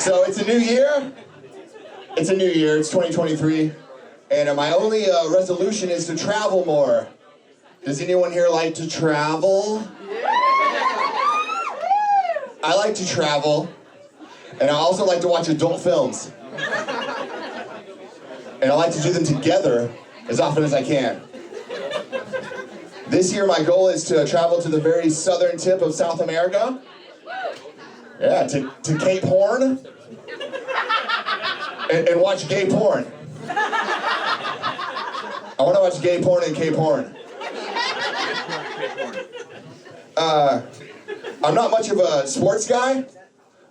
So it's a new year. It's 2023. And my only resolution is to travel more. Does anyone here like to travel? I like to travel. And I also like to watch adult films. And I like to do them together as often as I can. This year my goal is to travel to the very southern tip of South America. Yeah, to Cape Horn. And watch gay porn. I want to watch gay porn in Cape Horn. I'm not much of a sports guy,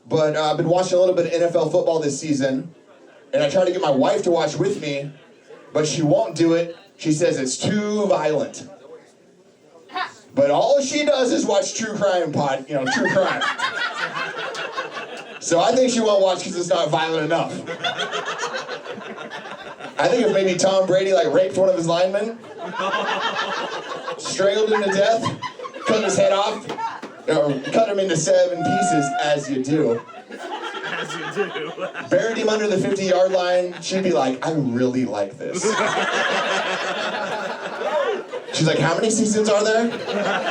but I've been watching a little bit of NFL football this season, and I try to get my wife to watch with me, but she won't do it. She says it's too violent. But all she does is watch true crime. So I think she won't watch because it's not violent enough. I think if maybe Tom Brady raped one of his linemen, strangled him to death, cut his head off, or cut him into 7 pieces, as you do. As you do. Buried him under the 50-yard line, she'd be like, I really like this. She's like, how many seasons are there?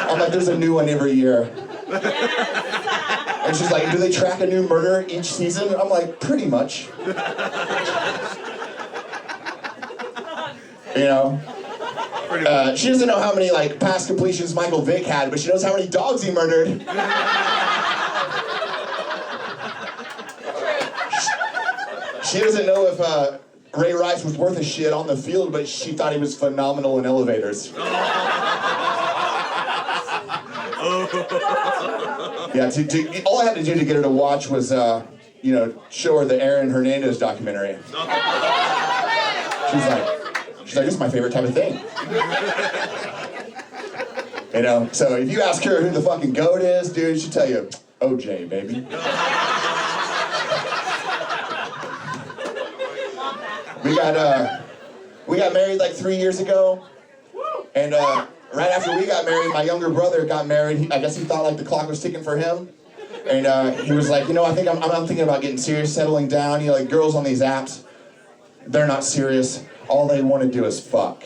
I'm like, there's a new one every year. And she's like, do they track a new murder each season? I'm like, pretty much. You know? She doesn't know how many pass completions Michael Vick had, but she knows how many dogs he murdered. She doesn't know if Ray Rice was worth a shit on the field, but she thought he was phenomenal in elevators. Yeah, all I had to do to get her to watch was, show her the Aaron Hernandez documentary. She's like, this is my favorite type of thing. So if you ask her who the fucking GOAT is, dude, she'll tell you, OJ, baby. We got married 3 years ago, and right after we got married, my younger brother got married. I guess he thought the clock was ticking for him, and he was like, I think I'm thinking about getting serious, settling down. Girls on these apps, they're not serious. All they want to do is fuck.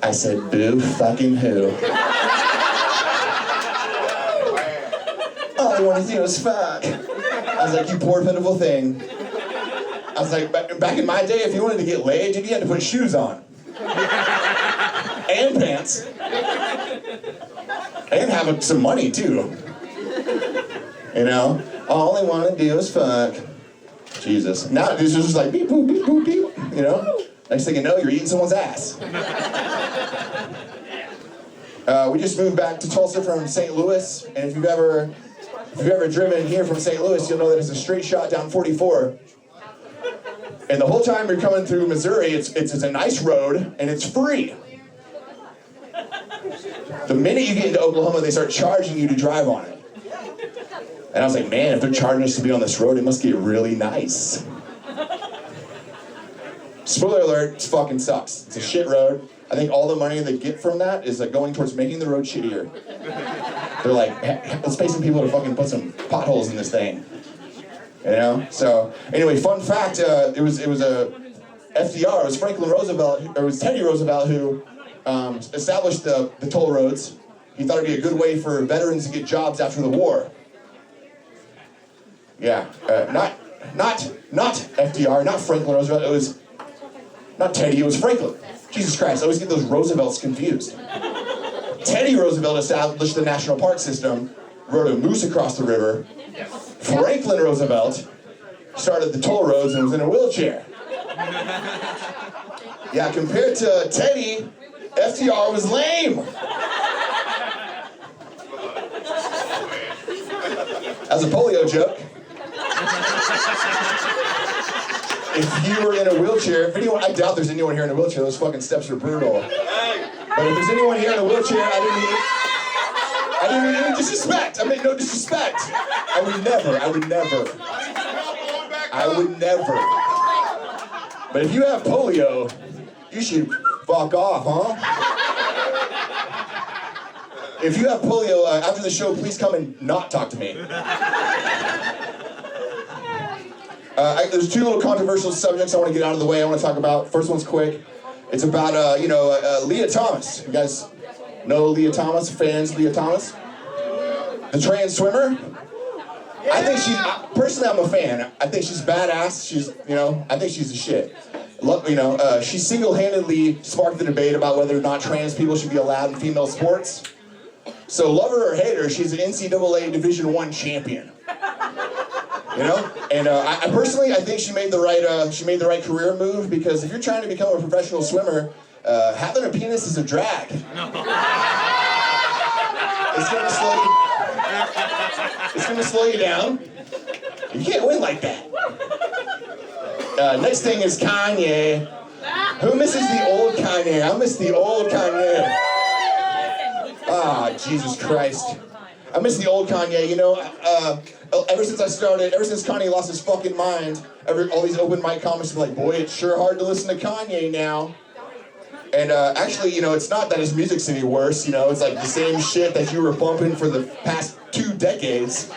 I said, boo fucking who? All they want to do is fuck. I was like, you poor pitiful thing. I was like, back in my day, if you wanted to get laid, you had to put shoes on. And pants. And have some money, too. All they want to do is fuck. Jesus. Now it's just beep, boop, beep, boop, beep. Next thing you know, you're eating someone's ass. We just moved back to Tulsa from St. Louis, and if you've ever driven here from St. Louis, you'll know that it's a straight shot down 44. And the whole time you're coming through Missouri, it's a nice road, and it's free. The minute you get into Oklahoma, they start charging you to drive on it. And I was like, man, if they're charging us to be on this road, it must get really nice. Spoiler alert, it fucking sucks. It's a shit road. I think all the money they get from that is going towards making the road shittier. They're like, hey, let's pay some people to fucking put some potholes in this thing. So anyway, fun fact, it was a FDR, it was Franklin Roosevelt, or it was Teddy Roosevelt who established the toll roads. He thought it'd be a good way for veterans to get jobs after the war. Yeah, not FDR, not Franklin Roosevelt, it was not Teddy, it was Franklin. Jesus Christ, I always get those Roosevelts confused. Teddy Roosevelt established the national park system, rode a moose across the river. Franklin Roosevelt started the toll roads and was in a wheelchair. Yeah, compared to Teddy, FDR was lame. As a polio joke, if you were in a wheelchair, I doubt there's anyone here in a wheelchair, those fucking steps are brutal. But if there's anyone here in a wheelchair, I didn't mean any disrespect. I meant no disrespect. I would never. But if you have polio, you should fuck off, huh? If you have polio, after the show, please come and not talk to me. There's two little controversial subjects I want to get out of the way. I want to talk about. First one's quick. It's about Leah Thomas. You guys know Leah Thomas? Fans of Leah Thomas? The trans swimmer. I think personally, I'm a fan. I think she's badass. I think she's the shit. She single-handedly sparked the debate about whether or not trans people should be allowed in female sports. So love her or hate her, she's an NCAA Division I champion. And I personally think she made the right career move, because if you're trying to become a professional swimmer, having a penis is a drag. It's gonna slow you down. You can't win like that. Next thing is Kanye. Who misses the old Kanye? I miss the old Kanye. Jesus Christ. I miss the old Kanye. Ever since Kanye lost his fucking mind, all these open mic comics are like, boy, it's sure hard to listen to Kanye now. And actually, it's not that his music's any worse. It's like the same shit that you were bumping for the past 2 decades,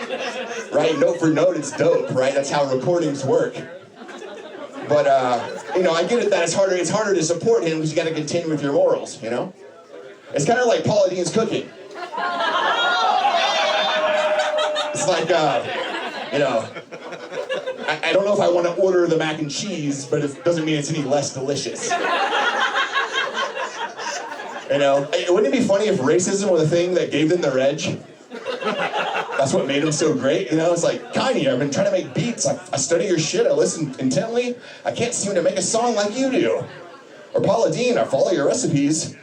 right? Note for note, it's dope, right? That's how recordings work. But I get it that it's harder to support him because you got to contend with your morals. It's kind of like Paula Dean's cooking. It's like I don't know if I want to order the mac and cheese, but it doesn't mean it's any less delicious. Wouldn't it be funny if racism were the thing that gave them their edge? That's what made them so great, It's like, Kanye, I've been trying to make beats. I study your shit. I listen intently. I can't seem to make a song like you do. Or Paula Dean, I follow your recipes,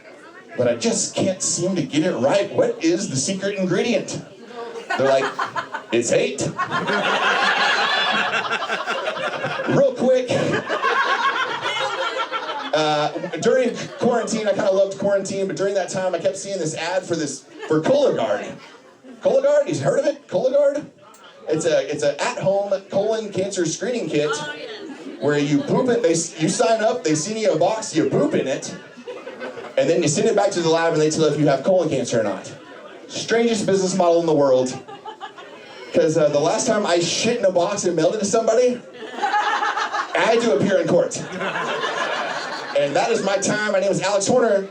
but I just can't seem to get it right. What is the secret ingredient? They're like, it's hate. Real quick. During quarantine, I kind of loved quarantine, but during that time, I kept seeing this ad for Cologuard. Cologuard, you heard of it? Cologuard? It's a at-home colon cancer screening kit where you poop it. You sign up, they send you a box, you poop in it, and then you send it back to the lab and they tell you if you have colon cancer or not. Strangest business model in the world. Because the last time I shit in a box and mailed it to somebody, I had to appear in court. And that is my time. My name is Alex Horner.